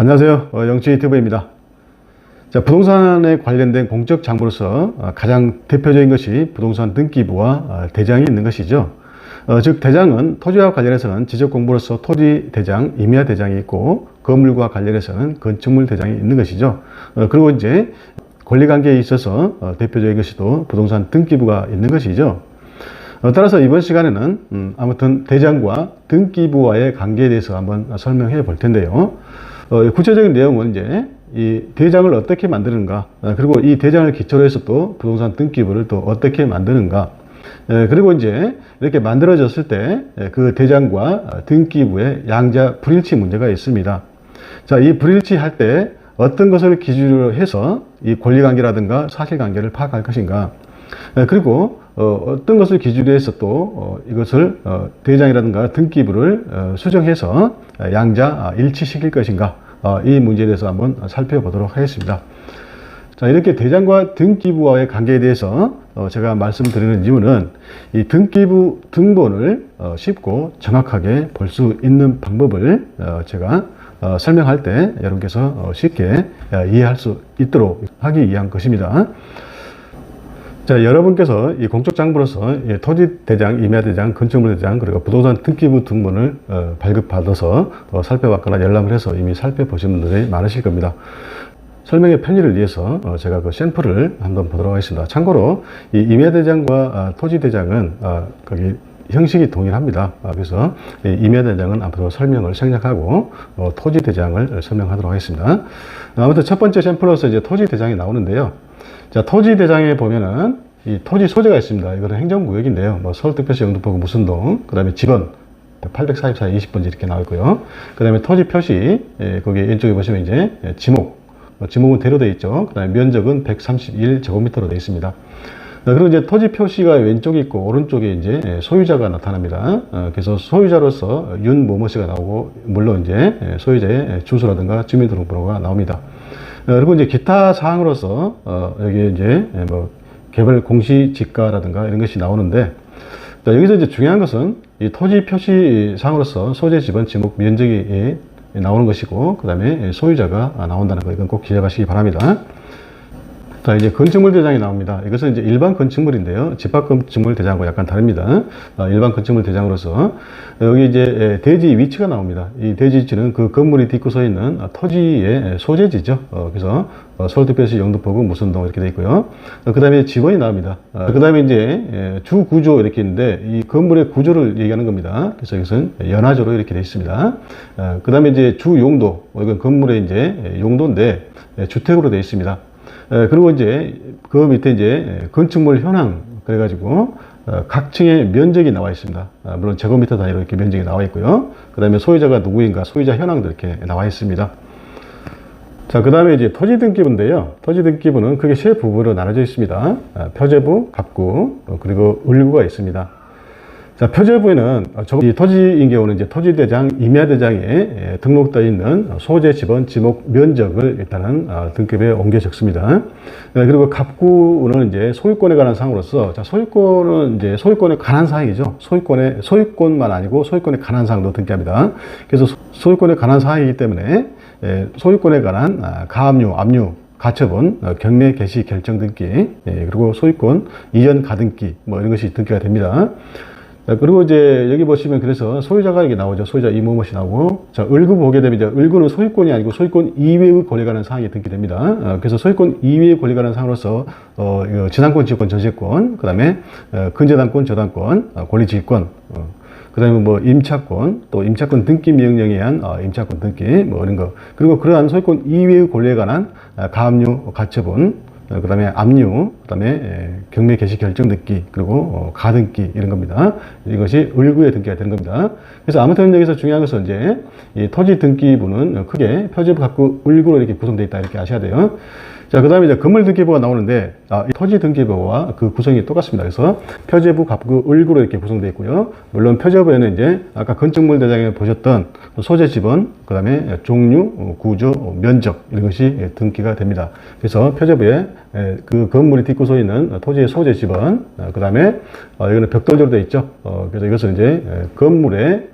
안녕하세요. 영치유튜브입니다. 자, 부동산에 관련된 공적 장부로서 가장 대표적인 것이 부동산 등기부와 대장이 있는 것이죠. 즉 대장은 토지와 관련해서는 지적공부로서 토지대장, 임야대장이 있고 건물과 관련해서는 건축물 대장이 있는 것이죠. 그리고 이제 권리관계에 있어서 대표적인 것이 또 부동산 등기부가 있는 것이죠. 따라서 이번 시간에는 아무튼 대장과 등기부와의 관계에 대해서 한번 설명해 볼 텐데요. 구체적인 내용은 이제 이 대장을 어떻게 만드는가, 그리고 이 대장을 기초로 해서 또 부동산 등기부를 또 어떻게 만드는가, 그리고 이제 이렇게 만들어졌을 때 그 대장과 등기부의 양자 불일치 문제가 있습니다. 자, 이 불일치 할 때 어떤 것을 기준으로 해서 이 권리관계라든가 사실관계를 파악할 것인가, 그리고 어떤 것을 기준으로 해서 또 이것을 대장이라든가 등기부를 수정해서 양자 일치시킬 것인가, 이 문제에 대해서 한번 살펴보도록 하겠습니다. 자, 이렇게 대장과 등기부와의 관계에 대해서 제가 말씀드리는 이유는 이 등기부 등본을 쉽고 정확하게 볼 수 있는 방법을 제가 설명할 때 여러분께서 쉽게 이해할 수 있도록 하기 위한 것입니다. 자, 여러분께서 이 공적 장부로서 토지대장, 임야대장, 건축물대장, 그리고 부동산 등기부 등본을 발급받아서 살펴봤거나 열람을 해서 이미 살펴보신 분들이 많으실 겁니다. 설명의 편의를 위해서 제가 그 샘플을 한번 보도록 하겠습니다. 참고로 이 임야대장과 토지대장은 거기 형식이 동일합니다. 그래서 임야대장은 앞으로 설명을 생략하고 토지대장을 설명하도록 하겠습니다. 아무튼 첫 번째 샘플로서 이제 토지대장이 나오는데요. 자, 토지대장에 보면은 이 토지 소재가 있습니다. 이거는 행정구역인데요. 뭐 서울특별시 영등포구 무슨동, 그 다음에 집원 844 20번지 이렇게 나와 있고요. 그 다음에 토지 표시, 거기 왼쪽에 보시면 이제 지목은 대로 되어 있죠. 그 다음에 면적은 131제곱미터로 되어 있습니다. 그리고 이제 토지 표시가 왼쪽에 있고 오른쪽에 이제 소유자가 나타납니다. 그래서 소유자로서 윤모모 씨가 나오고, 물론 이제 소유자의 주소라든가 주민등록번호가 나옵니다. 그리고 이제 기타 사항으로서 여기 이제 뭐 개발 공시지가라든가 이런 것이 나오는데, 여기서 이제 중요한 것은 이 토지 표시 상으로서 소재, 지번, 지목, 면적이 나오는 것이고, 그 다음에 소유자가 나온다는 거, 이건 꼭 기억하시기 바랍니다. 자, 이제 건축물 대장이 나옵니다. 이것은 이제 일반 건축물인데요. 집합 건축물 대장하고 약간 다릅니다. 일반 건축물 대장으로서 여기 이제 대지 위치가 나옵니다. 이 대지 위치는 그 건물이 딛고 서 있는 토지의 소재지죠. 그래서 서울특별시 영등포구 무슨동 이렇게 되어 있고요. 그 다음에 지번이 나옵니다. 그 다음에 이제 주 구조 이렇게 있는데 이 건물의 구조를 얘기하는 겁니다. 그래서 이것은 연화조로 이렇게 되어 있습니다. 그 다음에 이제 주 용도, 이건 건물의 이제 용도인데 주택으로 되어 있습니다. 그리고 이제 그 밑에 이제 건축물 현황, 그래가지고 각 층의 면적이 나와 있습니다. 물론 제곱미터 단위로 이렇게 면적이 나와 있고요. 그 다음에 소유자가 누구인가, 소유자 현황도 이렇게 나와 있습니다. 자, 그 다음에 이제 토지 등기부인데요. 토지 등기부는 크게 세 부분으로 나눠져 있습니다. 표제부, 갑구, 그리고 을구가 있습니다. 자, 표제부에는 이 토지인 경우는 이제 토지대장, 임야대장에 등록되어 있는 소재, 지번, 지목, 면적을 일단은 등급에 옮겨 적습니다. 그리고 갑구는 이제 소유권에 관한 사항으로서, 자, 소유권은 이제 소유권에 관한 사항이죠. 소유권만 아니고 소유권에 관한 사항도 등기합니다. 그래서 소유권에 관한 사항이기 때문에 소유권에 관한 가압류, 압류, 가처분, 경매 개시 결정 등기, 그리고 소유권 이전 가등기, 뭐 이런 것이 등기가 됩니다. 그리고 이제 여기 보시면 그래서 소유자가 이게 나오죠. 소유자 이모못이 나오고, 자, 을구 보게 되면 이제 을구는 소유권이 아니고 소유권 이외의 권리에 관한 사항이 등기됩니다. 그래서 소유권 이외의 권리에 관한 사항으로서 지상권, 지역권, 전세권, 그 다음에 근저당권, 저당권, 권리지휘권, 그 다음에 뭐 임차권, 또 임차권 등기 명령에 의한 임차권 등기, 뭐 이런 거. 그리고 그러한 소유권 이외의 권리에 관한 가압류, 가처분, 그 다음에 압류, 그 다음에 경매 개시 결정 등기, 그리고 가등기, 이런 겁니다. 이것이 을구에 등기가 되는 겁니다. 그래서 아무튼 여기서 중요한 것은 이제 이 토지 등기부는 크게 표제부, 갑구, 을구로 이렇게 구성되어 있다, 이렇게 아셔야 돼요. 자, 그 다음에 이제 건물 등기부가 나오는데, 이 토지 등기부와 그 구성이 똑같습니다. 그래서 표제부, 갑구, 을구로 이렇게 구성되어 있고요. 물론 표제부에는 이제 아까 건축물 대장에 보셨던 소재, 지번, 그 다음에 종류, 구조, 면적, 이런 것이 등기가 됩니다. 그래서 표제부에 그 건물이 딛고 서 있는 토지의 소재, 지번, 그 다음에 여기는 벽돌조로 되어 있죠. 그래서 이것은 이제 건물의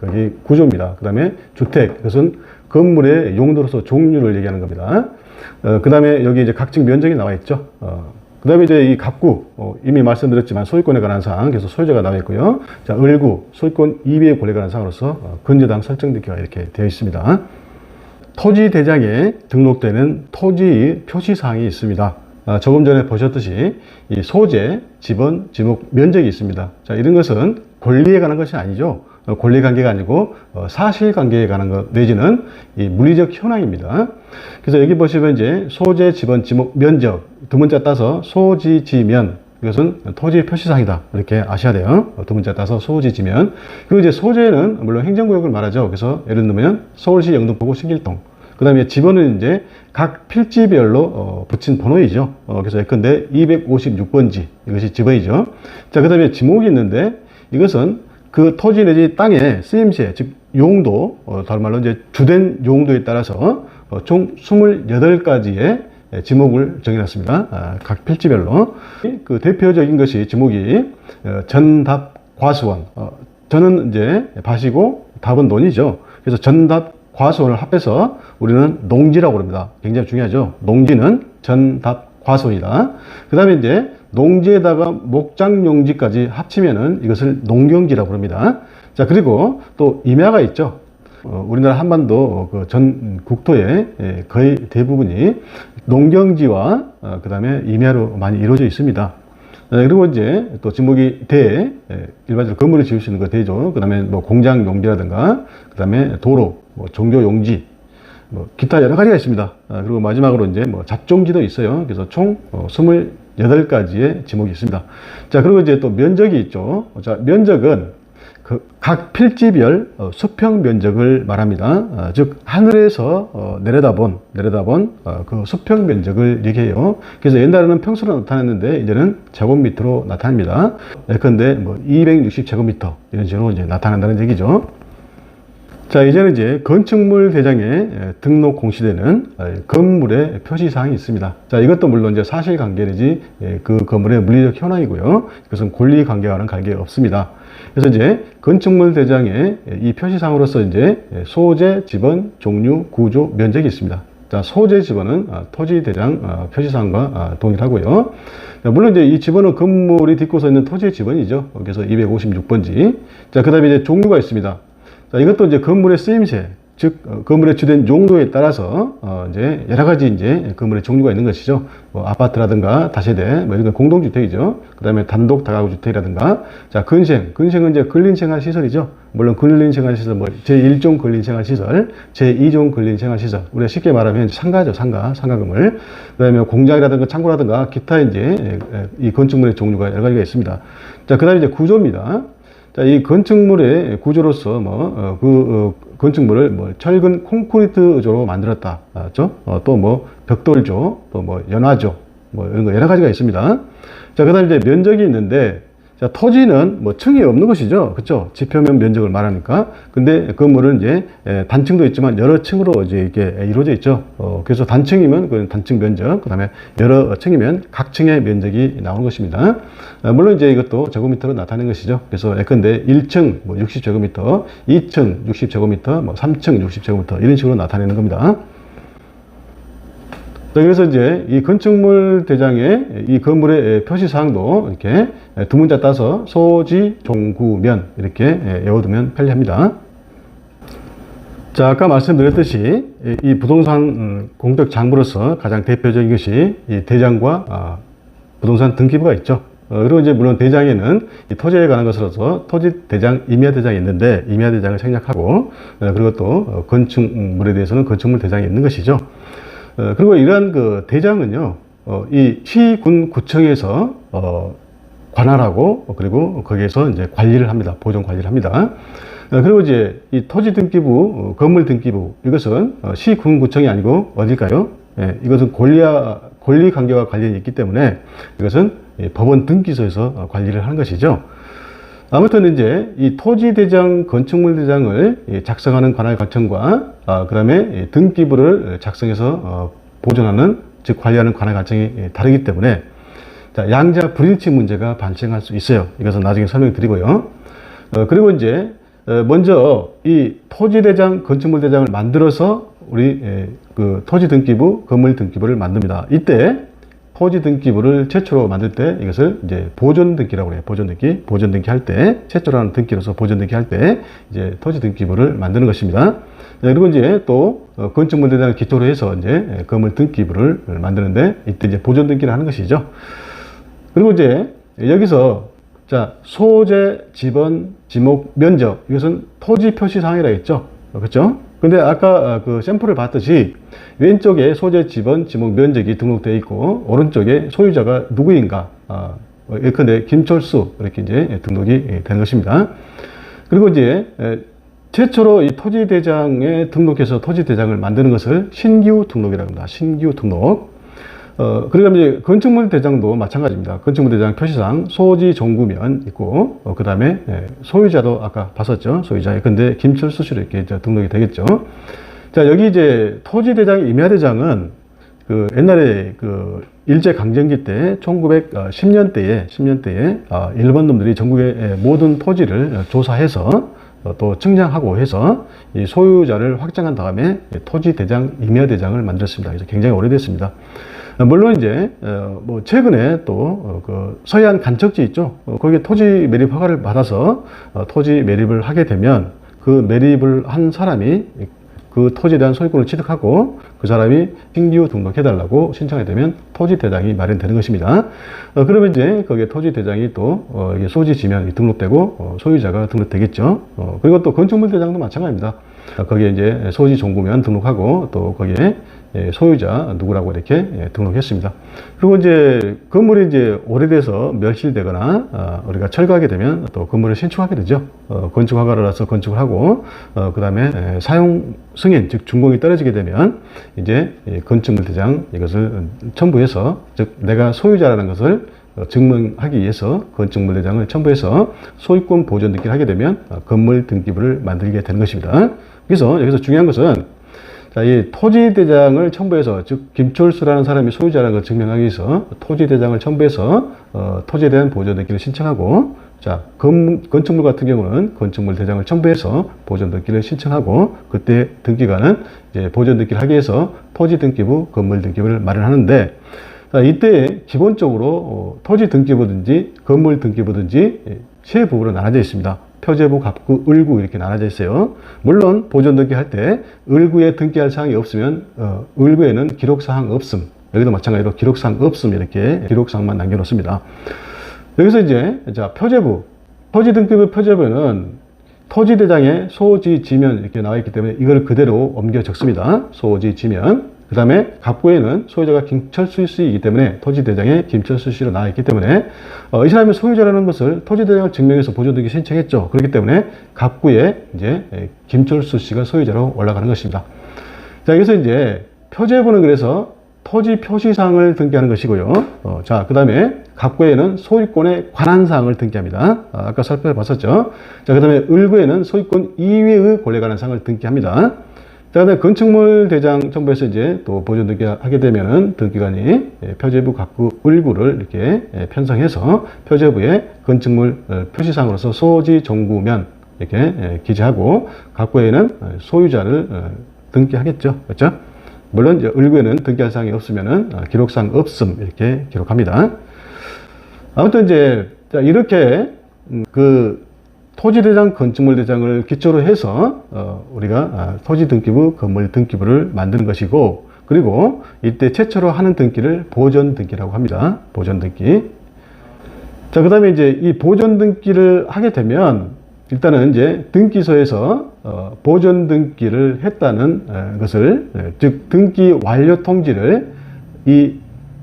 거기 구조입니다. 그 다음에 주택, 이것은 건물의 용도로서 종류를 얘기하는 겁니다. 그 다음에 여기 이제 각층 면적이 나와 있죠. 그 다음에 이제 이 갑구, 이미 말씀드렸지만 소유권에 관한 사항, 그래서 소유자가 나와 있고요. 자, 을구, 소유권 이외의 권리에 관한 사항으로서 근저당 설정되기가 이렇게 되어 있습니다. 토지 대장에 등록되는 토지 표시 사항이 있습니다. 조금 전에 보셨듯이 이 소재, 지번, 지목, 면적이 있습니다. 자, 이런 것은 권리에 관한 것이 아니죠. 권리 관계가 아니고 사실 관계에 관한 것 내지는 이 물리적 현황입니다. 그래서 여기 보시면 이제 소재, 지번, 지목, 면적 두 문자 따서 소지, 지면 이것은 토지 표시사항이다 이렇게 아셔야 돼요. 두 문자 따서 소지, 지면. 그리고 이제 소재는 물론 행정구역을 말하죠. 그래서 예를 들면 서울시 영등포구 신길동. 그 다음에 지번은 이제 각 필지별로 붙인 번호이죠. 그래서 예컨대 256번지 이것이 지번이죠. 자, 그 다음에 지목이 있는데 이것은 그 토지 내지 땅의 쓰임새, 즉 용도, 다른 말로 이제 주된 용도에 따라서 총 28가지의 지목을 정해놨습니다. 각 필지별로. 그 대표적인 것이 지목이 전답, 과수원. 전은 이제 밭이고 답은 논이죠. 그래서 전답, 과수원을 합해서 우리는 농지라고 합니다. 굉장히 중요하죠. 농지는 전답, 과수원이다. 그 다음에 이제 농지에다가 목장용지까지 합치면은 이것을 농경지라고 합니다. 자, 그리고 또 임야가 있죠. 우리나라 한반도 그 전 국토의 거의 대부분이 농경지와 그 다음에 임야로 많이 이루어져 있습니다. 그리고 이제 또 지목이 대, 일반적으로 건물을 지을 수 있는 거 대죠. 그 다음에 뭐 공장 용지라든가, 그 다음에 도로, 뭐 종교 용지, 뭐 기타 여러 가지가 있습니다. 그리고 마지막으로 이제 뭐 잡종지도 있어요. 그래서 총 28가지의 지목이 있습니다. 자, 그리고 이제 또 면적이 있죠. 자, 면적은 그 각 필지별 수평 면적을 말합니다. 즉 하늘에서 내려다본 그 수평 면적을 얘기해요. 그래서 옛날에는 평수로 나타냈는데 이제는 제곱미터로 나타납니다. 예컨대 뭐 260제곱미터 이런 식으로 이제 나타난다는 얘기죠. 자, 이제는 이제 건축물 대장에 등록 공시되는 건물의 표시사항이 있습니다. 자, 이것도 물론 이제 사실관계 내지 그 건물의 물리적 현황이고요. 이것은 권리관계와는 관계가 없습니다. 그래서 이제 건축물 대장에 이 표시사항으로서 이제 소재, 지번, 종류, 구조, 면적이 있습니다. 자, 소재 지번은 토지 대장 표시사항과 동일하고요. 물론 이제 이 지번은 건물이 딛고서 있는 토지의 지번이죠. 그래서 256번지. 자, 그 다음에 이제 종류가 있습니다. 자, 이것도 이제 건물의 쓰임새, 즉 건물의 주된 용도에 따라서 이제 여러 가지 이제 건물의 종류가 있는 것이죠. 뭐 아파트라든가 다세대, 뭐 이런 건 공동주택이죠. 그다음에 단독 다가구 주택이라든가, 자, 근생은 이제 근린생활 시설이죠. 물론 근린생활 시설, 뭐 제1종 근린생활 시설, 제2종 근린생활 시설. 우리가 쉽게 말하면 상가죠, 상가 건물. 그다음에 공장이라든가 창고라든가 기타 이제 이 건축물의 종류가 여러 가지가 있습니다. 자, 그다음에 이제 구조입니다. 자, 이 건축물의 구조로서 건축물을 뭐 철근 콘크리트조로 만들었다. 또 뭐 벽돌조, 또 뭐 연화조, 뭐 이런 거 여러 가지가 있습니다. 자, 그다음에 이제 면적이 있는데, 자, 토지는 뭐 층이 없는 것이죠. 그렇죠? 지표면 면적을 말하니까. 근데 건물은 이제 단층도 있지만 여러 층으로 이제 이렇게 이루어져 있죠. 그래서 단층이면 그 단층 면적, 그다음에 여러 층이면 각 층의 면적이 나오는 것입니다. 물론 이제 이것도 제곱미터로 나타내는 것이죠. 그래서 예컨대 1층 뭐 60제곱미터, 2층 60제곱미터, 뭐 3층 60제곱미터 이런 식으로 나타내는 겁니다. 그래서 이제 이 건축물 대장에 이 건물의 표시사항도 이렇게 두 문자 따서 소지, 종구, 면 이렇게 외워두면 편리합니다. 자, 아까 말씀드렸듯이 이 부동산 공적 장부로서 가장 대표적인 것이 이 대장과 부동산 등기부가 있죠. 그리고 이제 물론 대장에는 이 토지에 관한 것으로서 토지 대장, 임야 대장이 있는데 임야 대장을 생략하고, 그리고 또 건축물에 대해서는 건축물 대장이 있는 것이죠. 그리고 이러한 그 대장은요, 이 시, 군, 구청에서 관할하고, 그리고 거기에서 이제 관리를 합니다. 보존 관리를 합니다. 그리고 이제 이 토지 등기부, 건물 등기부, 이것은 시, 군, 구청이 아니고 어딜까요? 이것은 권리 관계와 관련이 있기 때문에 이것은 법원 등기소에서 관리를 하는 것이죠. 아무튼 이제 이 토지 대장, 건축물 대장을 작성하는 관할관청과 그 다음에 등기부를 작성해서 보존하는, 즉 관리하는 관할관청이 다르기 때문에 자, 양자 불일치 문제가 발생할 수 있어요. 이것은 나중에 설명드리고요. 그리고 이제 먼저 이 토지대장, 건축물대장을 만들어서 우리 그 토지등기부, 건물등기부를 만듭니다. 이때 토지등기부를 최초로 만들 때 이것을 이제 보존등기라고 해요. 보존등기 할 때, 최초로 하는 등기로서 보존등기 할 때 이제 토지등기부를 만드는 것입니다. 그리고 이제 또 건축물대장을 기초로 해서 이제 건물등기부를 만드는데 이때 이제 보존등기를 하는 것이죠. 그리고 이제 여기서 자, 소재, 지번, 지목, 면적 이것은 토지 표시사항이라고 했죠. 그렇죠? 근데 아까 그 샘플을 봤듯이 왼쪽에 소재, 지번, 지목, 면적이 등록되어 있고 오른쪽에 소유자가 누구인가 예컨대 김철수 이렇게 이제 등록이 되는 것입니다. 그리고 이제 최초로 이 토지대장에 등록해서 토지대장을 만드는 것을 신규 등록이라고 합니다. 신규 등록. 그러니까 이제 건축물 대장도 마찬가지입니다. 건축물 대장 표시상 소지 종구면 있고, 그 다음에 소유자도 아까 봤었죠. 소유자. 근데 김철수 씨로 이렇게 이제 등록이 되겠죠. 자, 여기 이제 토지 대장, 임야 대장은 그 옛날에 그 일제 강점기 때 1910년대에 일본 놈들이 전국의 모든 토지를 조사해서 또 측량하고 해서 이 소유자를 확정한 다음에 토지 대장, 임야 대장을 만들었습니다. 그래서 굉장히 오래됐습니다. 물론 이제 뭐 최근에 또 그 서해안 간척지 있죠. 거기에 토지 매립 허가를 받아서 토지 매립을 하게 되면 그 매립을 한 사람이 그 토지에 대한 소유권을 취득하고 그 사람이 신규 등록해달라고 신청하게 되면 토지 대장이 마련되는 것입니다. 그러면 이제 거기에 토지 대장이 또 이게 소지 지명이 등록되고 소유자가 등록되겠죠. 그리고 또 건축물 대장도 마찬가지입니다. 거기에 이제 소지 종구면 등록하고 또 거기에 소유자 누구라고 이렇게 등록했습니다. 그리고 이제 건물이 이제 오래돼서 멸실되거나 우리가 철거하게 되면 또 건물을 신축하게 되죠. 건축 허가를 나서 건축을 하고 그 다음에 사용 승인 즉 준공이 떨어지게 되면 이제 건축물 대장 이것을 첨부해서 즉 내가 소유자라는 것을 증명하기 위해서 건축물 대장을 첨부해서 소유권 보존 등기를 하게 되면 건물 등기부를 만들게 되는 것입니다. 그래서 여기서 중요한 것은 자, 이 토지대장을 첨부해서, 즉, 김철수라는 사람이 소유자라는 걸 증명하기 위해서 토지대장을 첨부해서, 토지에 대한 보존등기를 신청하고, 자, 건축물 같은 경우는 건축물 대장을 첨부해서 보존등기를 신청하고, 그때 등기관은 이제 보존등기를 하기 위해서 토지등기부, 건물등기부를 마련하는데, 자, 이때 기본적으로 토지등기부든지 건물등기부든지 세 부분으로 나눠져 있습니다. 표제부, 갑구, 을구 이렇게 나눠져 있어요. 물론 보존 등기할 때 을구에 등기할 사항이 없으면 을구에는 기록사항 없음, 여기도 마찬가지로 기록사항 없음 이렇게 기록사항만 남겨놓습니다. 여기서 이제 자 표제부, 토지등기부 표제부는 토지대장에 소지, 지면 이렇게 나와 있기 때문에 이걸 그대로 옮겨 적습니다. 소지, 지면. 그 다음에 갑구에는 소유자가 김철수 씨이기 때문에 토지대장에 김철수 씨로 나와 있기 때문에 이 사람이 소유자라는 것을 토지대장을 증명해서 보존등기 신청했죠. 그렇기 때문에 갑구에 이제 김철수 씨가 소유자로 올라가는 것입니다. 자, 여기서 이제 표제부는 그래서 토지 표시사항을 등기하는 것이고요. 자, 그 다음에 갑구에는 소유권에 관한 사항을 등기합니다. 아까 살펴봤었죠. 자, 그 다음에 을구에는 소유권 이외의 권리에 관한 사항을 등기합니다. 자, 그다음에 건축물 대장 첨부해서 이제 또 보존 등기 하게 되면은 등기관이 표제부, 갑구, 을구를 이렇게 편성해서 표제부에 건축물 표시상으로서 소지, 종구면 이렇게 기재하고 갑구에는 소유자를 등기하겠죠. 그렇죠? 물론 이제 을구에는 등기할 사항이 없으면은 기록상 없음 이렇게 기록합니다. 아무튼 이제 이렇게 그 토지대장, 건축물대장을 기초로 해서 우리가 토지등기부, 건물등기부를 만드는 것이고 그리고 이때 최초로 하는 등기를 보존등기라고 합니다. 보존등기. 자, 그 다음에 이제 이 보존등기를 하게 되면 일단은 이제 등기소에서 보존등기를 했다는 것을 즉 등기 완료 통지를 이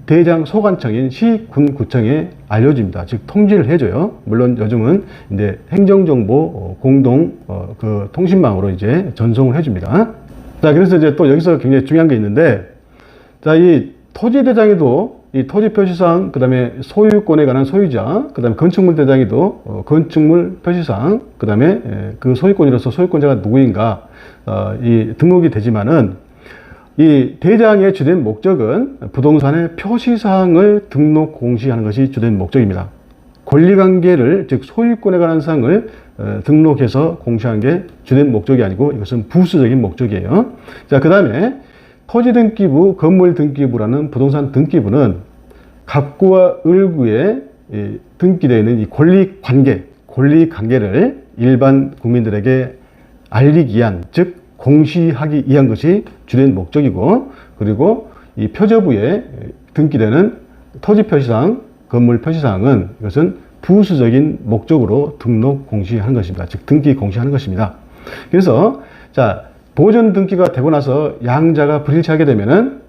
대장 소관청인 시, 군, 구청에 알려줍니다. 즉 통지를 해줘요. 물론 요즘은 이제 행정정보 공동 그 통신망으로 이제 전송을 해줍니다. 자, 그래서 이제 또 여기서 굉장히 중요한 게 있는데, 자, 이 토지대장에도 이 토지표시사항, 그 다음에 소유권에 관한 소유자, 그 다음에 건축물 대장에도 건축물 표시사항, 그 다음에 그 소유권으로서 소유권자가 누구인가 이 등록이 되지만은 이 대장의 주된 목적은 부동산의 표시사항을 등록 공시하는 것이 주된 목적입니다. 권리관계를, 즉 소유권에 관한 사항을 등록해서 공시한 게 주된 목적이 아니고 이것은 부수적인 목적이에요. 자, 그 다음에 토지등기부, 건물등기부라는 부동산 등기부는 갑구와 을구에 등기되어 있는 이 권리관계를 일반 국민들에게 알리기 위한, 즉 공시하기 위한 것이 주된 목적이고, 그리고 이 표저부에 등기되는 토지표시사항, 건물표시사항은 이것은 부수적인 목적으로 등록 공시하는 것입니다. 즉 등기 공시하는 것입니다. 그래서 자, 보존 등기가 되고 나서 양자가 불일치하게 되면은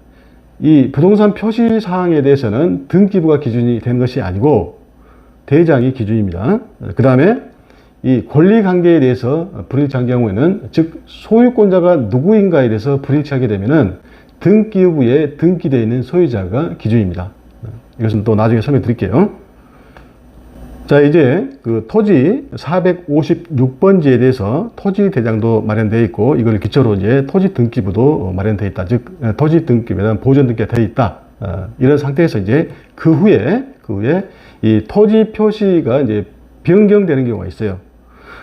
이 부동산 표시사항에 대해서는 등기부가 기준이 되는 것이 아니고 대장이 기준입니다. 그 다음에 이 권리관계에 대해서 불일치한 경우에는, 즉 소유권자가 누구인가에 대해서 불일치하게 되면은 등기부에 등기되어 있는 소유자가 기준입니다. 이것은 또 나중에 설명드릴게요. 자, 이제 그 토지 456번지에 대해서 토지 대장도 마련되어 있고, 이걸 기초로 이제 토지 등기부도 마련되어 있다. 즉 토지 등기부에 대한 보존 등기가 되어 있다. 이런 상태에서 이제 그 후에 이 토지 표시가 이제 변경되는 경우가 있어요.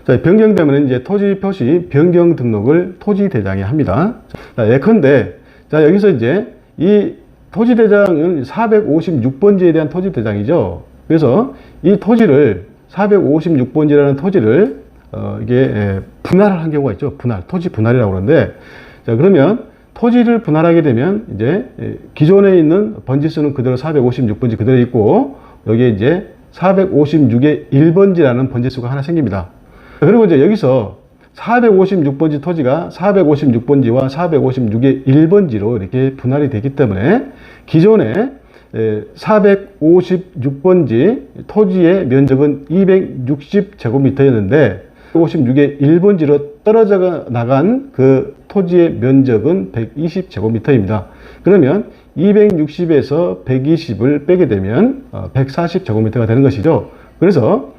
자, 변경되면 이제 토지 표시 변경 등록을 토지 대장이 합니다. 자, 예컨대 자, 여기서 이제 이 토지 대장은 456번지에 대한 토지 대장이죠. 그래서 이 토지를 456번지라는 토지를 이게 분할을 한 경우가 있죠. 토지 분할이라고 그러는데, 자, 그러면 토지를 분할하게 되면 이제 기존에 있는 번지수는 그대로 456번지 그대로 있고, 여기에 이제 456의 1번지라는 번지수가 하나 생깁니다. 그리고 이제 여기서 456번지 토지가 456번지와 456의 1번지로 이렇게 분할이 되기 때문에 기존에 456번지 토지의 면적은 260제곱미터였는데 56의 1번지로 떨어져 나간 그 토지의 면적은 120제곱미터입니다. 그러면 260에서 120을 빼게 되면 140제곱미터가 되는 것이죠. 그래서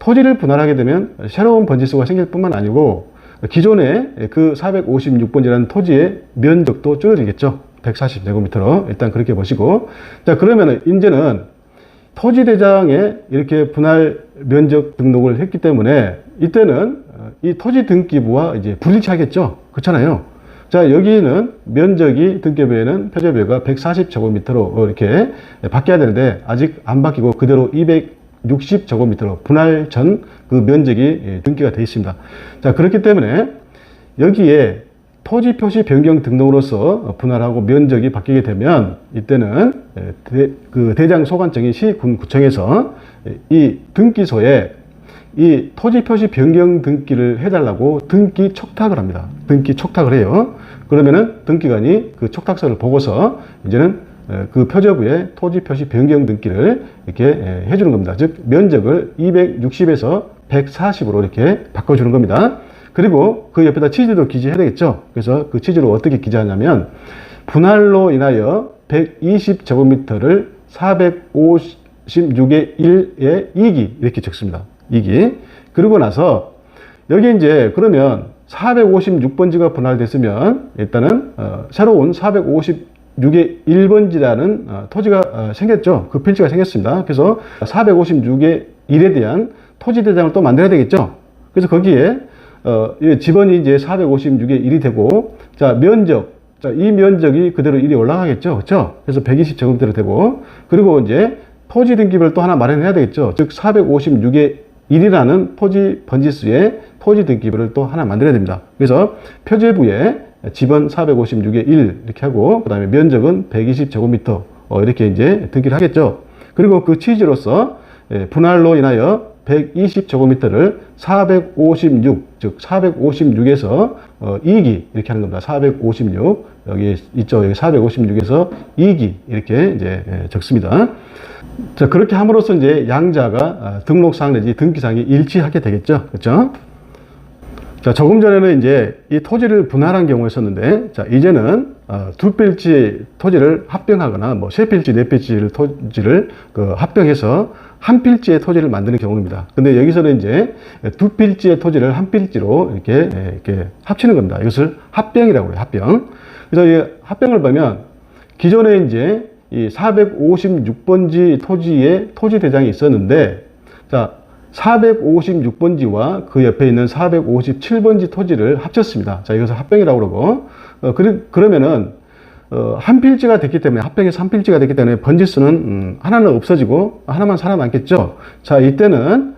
토지를 분할하게 되면 새로운 번지수가 생길 뿐만 아니고 기존의 그 456번지라는 토지의 면적도 줄어들겠죠. 140제곱미터로 일단 그렇게 보시고, 자, 그러면은 이제는 토지 대장에 이렇게 분할 면적 등록을 했기 때문에 이때는 이 토지 등기부와 이제 불일치하겠죠. 그렇잖아요. 자, 여기는 면적이 등기부에는 표제부가 140제곱미터로 이렇게 바뀌어야 되는데 아직 안 바뀌고 그대로 260제곱미터로 분할 전 그 면적이 등기가 되어 있습니다. 자, 그렇기 때문에 여기에 토지 표시 변경 등록으로서 분할하고 면적이 바뀌게 되면 이때는 그 대장 소관청이 시군구청에서 이 등기소에 이 토지 표시 변경 등기를 해달라고 등기 촉탁을 합니다. 등기 촉탁을 해요. 그러면은 등기관이 그 촉탁서를 보고서 이제는 그 표저부에 토지 표시 변경 등기를 이렇게 해주는 겁니다. 즉 면적을 260에서 140으로 이렇게 바꿔주는 겁니다. 그리고 그 옆에다 취지도 기재해야 되겠죠. 그래서 그 취지로 어떻게 기재하냐면 분할로 인하여 120제곱미터를 456의 1의 2기 이렇게 적습니다. 2기. 그리고 나서 여기 이제 그러면 456번지가 분할됐으면 일단은 새로운 456의 1번지라는 토지가 생겼죠. 그 필지가 생겼습니다. 그래서 456의 1에 대한 토지 대장을 또 만들어야 되겠죠. 그래서 거기에 지번이 이제 456의 1이 되고, 자, 면적. 자, 이 면적이 그대로 1이 올라가겠죠. 그렇죠? 그래서 120제곱미터로 되고, 그리고 이제 토지 등기부를 또 하나 마련해야 되겠죠. 즉, 456의 1이라는 토지 번지수의 토지 등기부를 또 하나 만들어야 됩니다. 그래서 표제부에 지번 456의 1 이렇게 하고, 그 다음에 면적은 120제곱미터 이렇게 이제 등기를 하겠죠. 그리고 그 취지로서 분할로 인하여 120제곱미터를 456, 즉 456에서 2기 이렇게 하는 겁니다. 456 여기 있죠. 여기 456에서 2기 이렇게 이제 적습니다. 자, 그렇게 함으로써 이제 양자가 등록상 내지 등기상이 일치하게 되겠죠. 그렇죠? 자, 조금 전에는 이제 이 토지를 분할한 경우가 있었는데, 자, 이제는 두 필지 토지를 합병하거나 뭐 세 필지, 네 필지 토지를 합병해서 한 필지의 토지를 만드는 경우입니다. 근데 여기서는 이제 두 필지의 토지를 한 필지로 이렇게 합치는 겁니다. 이것을 합병이라고 해요. 합병. 그래서 이 합병을 보면 기존에 이제 이 456번지 토지에 토지 대장이 있었는데 자, 456번지와 그 옆에 있는 457번지 토지를 합쳤습니다. 자, 이것을 합병이라고 그러고, 그러면은, 한 필지가 됐기 때문에, 합병에서 한 필지가 됐기 때문에 번지수는, 하나는 없어지고, 하나만 살아남겠죠. 자, 이때는,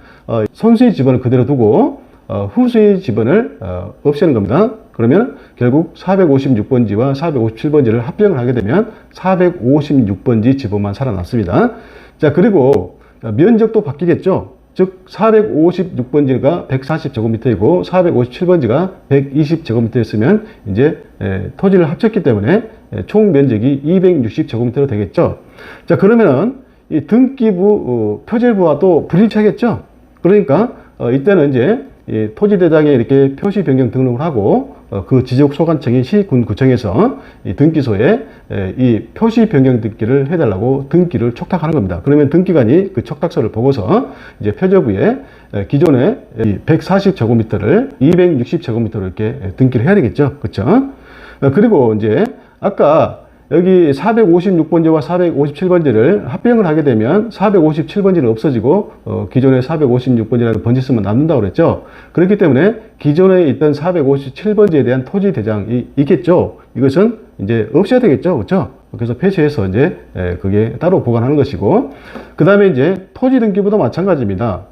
선수의 지번을 그대로 두고, 후수의 지번을, 없애는 겁니다. 그러면 결국 456번지와 457번지를 합병을 하게 되면 456번지 지번만 살아났습니다. 자, 그리고 면적도 바뀌겠죠. 즉 456번지가 140제곱미터이고 457번지가 120제곱미터였으면 이제 토지를 합쳤기 때문에 총 면적이 260제곱미터로 되겠죠. 자, 그러면은 이 등기부 표제부와 또 불일치하겠죠. 그러니까 이때는 이제 이 토지대장에 이렇게 표시 변경 등록을 하고 그 지적소관청인 시군구청에서 이 등기소에 이 표시 변경 등기를 해달라고 등기를 촉탁하는 겁니다. 그러면 등기관이 그 촉탁서를 보고서 이제 표제부에 기존의 140제곱미터를 260제곱미터로 이렇게 등기를 해야 되겠죠. 그렇죠? 그리고 이제 아까 여기 456번지와 457번지를 합병을 하게 되면 457번지는 없어지고 기존의 456번지라는 번지수만 남는다고 그랬죠. 그렇기 때문에 기존에 있던 457번지에 대한 토지 대장이 있겠죠. 이것은 이제 없애야 되겠죠. 그렇죠? 그래서 폐쇄해서 이제 그게 따로 보관하는 것이고, 그 다음에 이제 토지 등기부도 마찬가지입니다.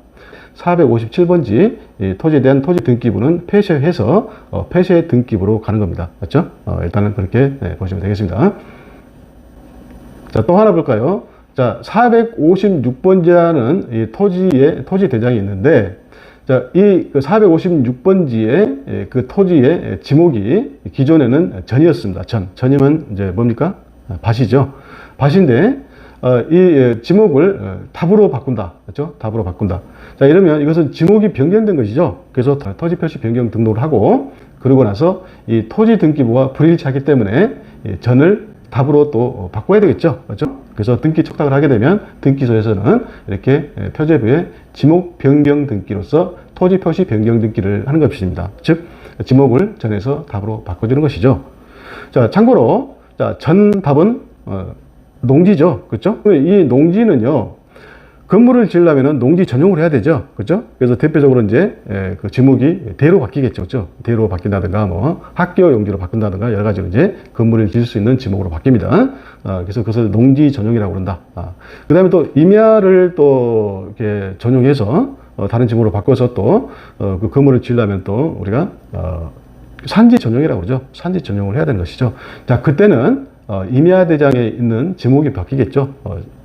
457번지 토지에 대한 토지 등기부는 폐쇄해서 폐쇄 등기부로 가는 겁니다. 맞죠? 일단은 그렇게 보시면 되겠습니다. 자, 또 하나 볼까요? 자, 456번지라는 이 토지 대장이 있는데, 자, 이 456번지의 그 토지의 지목이 기존에는 전이었습니다. 전이면 이제 뭡니까? 밭이죠. 밭인데, 이 지목을 답으로 바꾼다. 그렇죠? 답으로 바꾼다. 자, 이러면 이것은 지목이 변경된 것이죠. 그래서 토지 표시 변경 등록을 하고, 그러고 나서 이 토지 등기부와 불일치하기 때문에 전을 답으로 또 바꿔야 되겠죠. 그렇죠? 그래서 등기 촉탁을 하게 되면 등기소에서는 이렇게 표제부에 지목 변경 등기로서 토지 표시 변경 등기를 하는 것입니다. 즉, 지목을 전에서 답으로 바꿔주는 것이죠. 자, 참고로, 자, 전답은, 농지죠. 그렇죠? 이 농지는요, 건물을 지으려면 농지 전용을 해야 되죠. 그렇죠? 그래서 대표적으로 이제 그 지목이 대로 바뀌겠죠. 그렇죠? 대로 바뀐다든가 뭐 학교 용지로 바꾼다든가 여러 가지로 이제 건물을 지을 수 있는 지목으로 바뀝니다. 그래서 그것을 농지 전용이라고 그런다. 그다음에 또 임야를 또 이렇게 전용해서 다른 지목으로 바꿔서 또 그 건물을 지으려면 또 우리가 산지 전용이라고 그러죠. 산지 전용을 해야 되는 것이죠. 자, 그때는 임야대장에 있는 지목이 바뀌겠죠.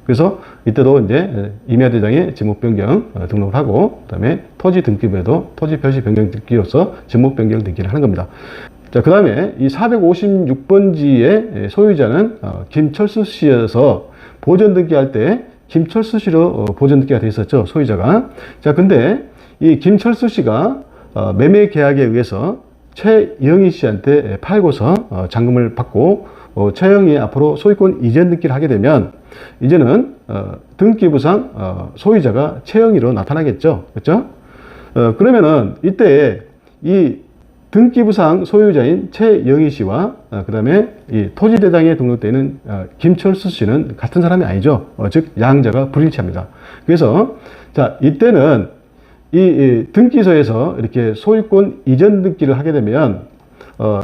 그래서 이때도 이제 임야대장에 지목 변경 등록을 하고, 그 다음에 토지 등기부에도 토지 표시 변경 등기로서 지목 변경 등기를 하는 겁니다. 자, 그 다음에 이 456번지의 소유자는 김철수 씨여서 보존 등기할 때 김철수 씨로 보존 등기가 돼 있었죠. 소유자가. 자, 근데 이 김철수 씨가 매매 계약에 의해서 최영희 씨한테 팔고서 잔금을 받고 최영이 앞으로 소유권 이전 등기를 하게 되면 이제는 등기부상 소유자가 최영이로 나타나겠죠. 그렇죠? 그러면은 이때 이 등기부상 소유자인 최영희 씨와 그 다음에 이 토지대장에 등록되어 있는 김철수 씨는 같은 사람이 아니죠. 즉 양자가 불일치합니다. 그래서 자, 이때는 이 등기소에서 이렇게 소유권 이전 등기를 하게 되면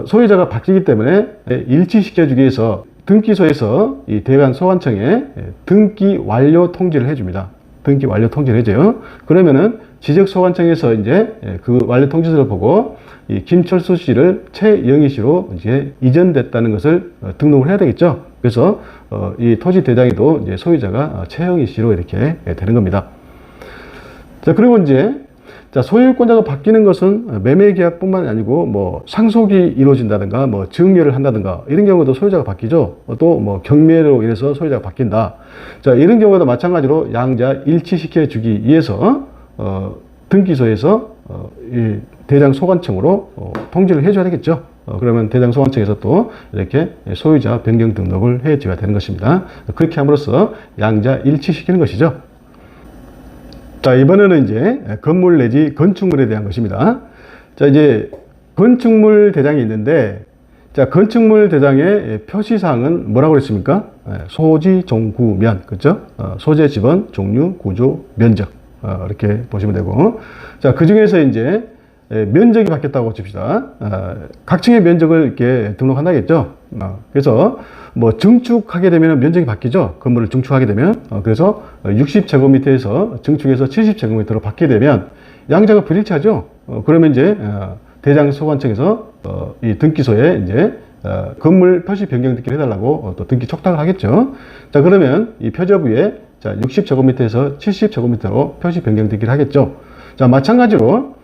소유자가 바뀌기 때문에 일치시켜주기 위해서 등기소에서 이 대관소관청에 등기 완료 통지를 해줍니다. 등기 완료 통지를 해줘요. 그러면은 지적소관청에서 이제 그 완료 통지서를 보고 이 김철수 씨를 최영희 씨로 이제 이전됐다는 것을 등록을 해야 되겠죠. 그래서 이 토지 대장에도 이제 소유자가 최영희 씨로 이렇게 되는 겁니다. 자, 그리고 이제 자, 소유권자가 바뀌는 것은 매매 계약뿐만 아니고 뭐 상속이 이루어진다든가 뭐 증여를 한다든가 이런 경우도 소유자가 바뀌죠. 또 뭐 경매로 인해서 소유자가 바뀐다. 자, 이런 경우도 마찬가지로 양자 일치시켜 주기 위해서 등기소에서 이 대장 소관청으로 통지를 해줘야 되겠죠. 그러면 대장 소관청에서 또 이렇게 소유자 변경 등록을 해줘야 되는 것입니다. 그렇게 함으로써 양자 일치시키는 것이죠. 자, 이번에는 이제 건물 내지 건축물에 대한 것입니다. 자, 이제 건축물 대장이 있는데, 자, 건축물 대장의 표시사항은 뭐라고 그랬습니까? 소지, 종, 구, 면. 그죠? 소재, 지번, 종류, 구조, 면적. 이렇게 보시면 되고, 자, 그 중에서 이제 면적이 바뀌었다고 칩시다. 각 층의 면적을 이렇게 등록한다겠죠. 그래서 뭐 증축하게 되면 면적이 바뀌죠. 건물을 증축하게 되면. 그래서 60제곱미터에서 증축해서 70제곱미터로 바뀌게 되면 양자가 불일치하죠. 그러면 이제 대장 소관청에서 이 등기소에 이제 건물 표시 변경 등기를 해달라고 또 등기 촉탁을 하겠죠. 자, 그러면 이 표저부에 자 60제곱미터에서 70제곱미터로 표시 변경 등기를 하겠죠. 자, 마찬가지로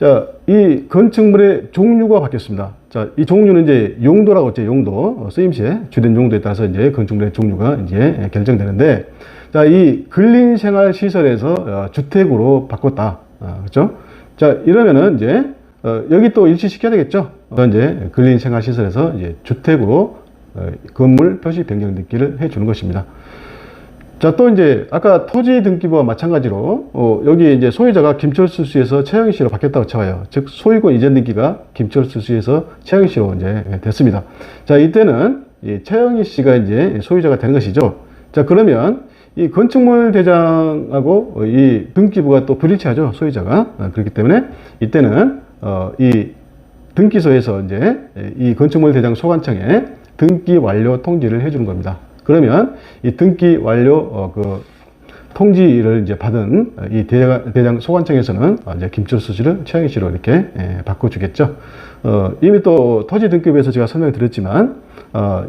자, 이 건축물의 종류가 바뀌었습니다. 자, 이 종류는 이제 용도라고 했죠. 용도. 쓰임시에 주된 용도에 따라서 이제 건축물의 종류가 이제 결정되는데, 자, 이 근린생활시설에서 주택으로 바꿨다. 그렇죠? 자, 이러면은 이제 여기 또 일치시켜야 되겠죠. 이제 근린생활시설에서 이제 주택으로 건물 표시 변경 등기를 해 주는 것입니다. 자, 또 이제 아까 토지 등기부와 마찬가지로 여기 이제 소유자가 김철수 씨에서 최영희 씨로 바뀌었다고 쳐요. 즉 소유권 이전 등기가 김철수 씨에서 최영희 씨로 이제 됐습니다. 자, 이때는 이 최영희 씨가 이제 소유자가 되는 것이죠. 자, 그러면 이 건축물 대장하고 이 등기부가 또 불일치하죠. 소유자가. 그렇기 때문에 이때는 이 등기소에서 이제 이 건축물 대장 소관청에 등기 완료 통지를 해주는 겁니다. 그러면 이 등기 완료 그 통지를 이제 받은 이 대장 소관청에서는 이제 김철수 씨를 최영희 씨로 이렇게 바꿔주겠죠. 이미 또 토지 등기부에서 제가 설명드렸지만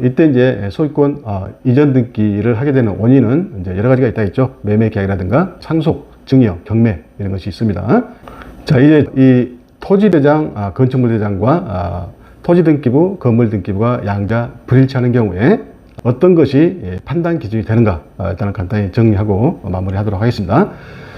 이때 이제 소유권 이전 등기를 하게 되는 원인은 이제 여러 가지가 있다 했죠. 매매 계약이라든가 상속, 증여, 경매 이런 것이 있습니다. 자, 이제 이 토지 대장, 건축물 대장과 토지 등기부, 건물 등기부가 양자 불일치하는 경우에 어떤 것이 판단 기준이 되는가 일단은 간단히 정리하고 마무리하도록 하겠습니다.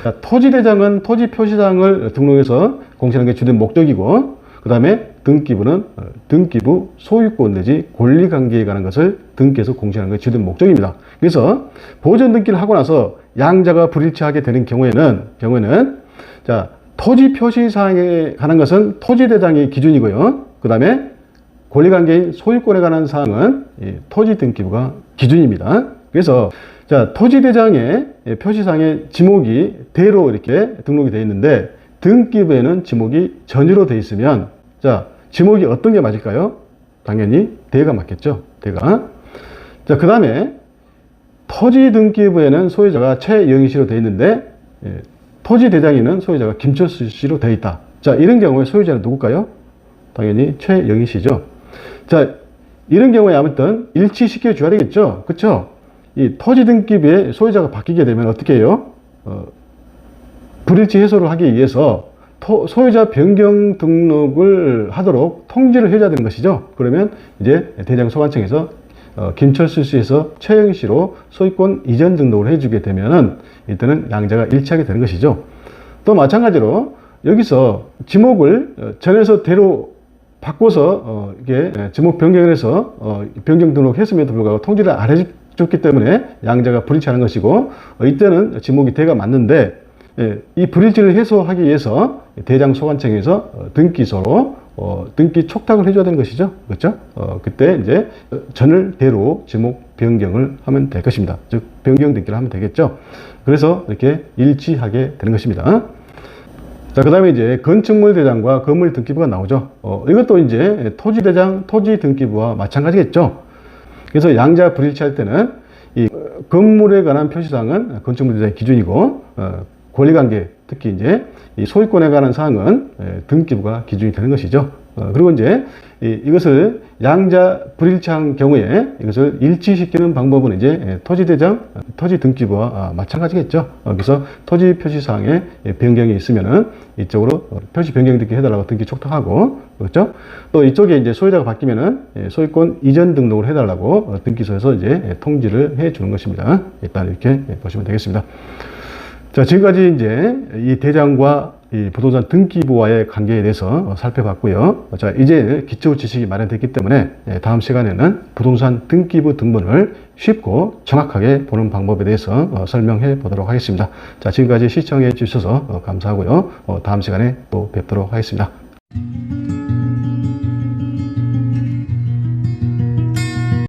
자, 토지대장은 토지 표시상을 등록해서 공시하는 게 주된 목적이고, 그 다음에 등기부는 등기부 소유권 내지 권리관계에 관한 것을 등기해서 공시하는 게 주된 목적입니다. 그래서 보전 등기를 하고 나서 양자가 불일치하게 되는 경우에는 자, 토지 표시사항에 관한 것은 토지대장의 기준이고요. 그 다음에 권리관계인 소유권에 관한 사항은 토지 등기부가 기준입니다. 그래서 자, 토지대장의 표시상의 지목이 대로 이렇게 등록이 되어 있는데 등기부에는 지목이 전유로 되어 있으면 자, 지목이 어떤 게 맞을까요? 당연히 대가 맞겠죠. 대가. 자, 그 다음에 토지 등기부에는 소유자가 최영희 씨로 되어 있는데 토지대장에는 소유자가 김철수 씨로 되어 있다. 자, 이런 경우에 소유자는 누굴까요? 당연히 최영희 씨죠. 자, 이런 경우에 아무튼 일치시켜 줘야 되겠죠. 그쵸? 이 토지 등기부에 소유자가 바뀌게 되면 어떻게 해요? 불일치 해소를 하기 위해서 소유자 변경 등록을 하도록 통지를 해줘야 되는 것이죠. 그러면 이제 대장 소관청에서 김철수 씨에서 최영희 씨로 소유권 이전 등록을 해주게 되면은 이때는 양자가 일치하게 되는 것이죠. 또 마찬가지로 여기서 지목을 전에서 대로 바꿔서 이게 지목 변경을 해서 변경 등록했음에도 불구하고 통지를 안 해줬기 때문에 양자가 불일치하는 것이고, 이때는 지목이 대가 맞는데 이 불일치를 해소하기 위해서 대장 소관청에서 등기소로 등기 촉탁을 해줘야 되는 것이죠. 그렇죠? 그때 이제 전을 대로 지목 변경을 하면 될 것입니다. 즉 변경 등기를 하면 되겠죠. 그래서 이렇게 일치하게 되는 것입니다. 자, 그 다음에 이제 건축물 대장과 건물 등기부가 나오죠. 이것도 이제 토지 대장, 토지 등기부와 마찬가지겠죠. 그래서 양자 불일치할 때는 이 건물에 관한 표시사항은 건축물 대장의 기준이고, 권리관계, 특히 이제 이 소유권에 관한 사항은 등기부가 기준이 되는 것이죠. 그리고 이제 이것을 양자 불일치한 경우에 이것을 일치시키는 방법은 이제 토지대장, 토지등기부와 마찬가지겠죠. 그래서 토지 표시사항에 변경이 있으면은 이쪽으로 표시 변경 등기 해달라고 등기 촉탁하고, 그렇죠? 또 이쪽에 이제 소유자가 바뀌면은 소유권 이전 등록을 해달라고 등기소에서 이제 통지를 해 주는 것입니다. 일단 이렇게 보시면 되겠습니다. 자, 지금까지 이제 이 대장과 이 부동산 등기부와의 관계에 대해서 살펴봤고요. 자, 이제 기초 지식이 마련됐기 때문에 다음 시간에는 부동산 등기부 등본을 쉽고 정확하게 보는 방법에 대해서 설명해 보도록 하겠습니다. 자, 지금까지 시청해 주셔서 감사하고요. 다음 시간에 또 뵙도록 하겠습니다.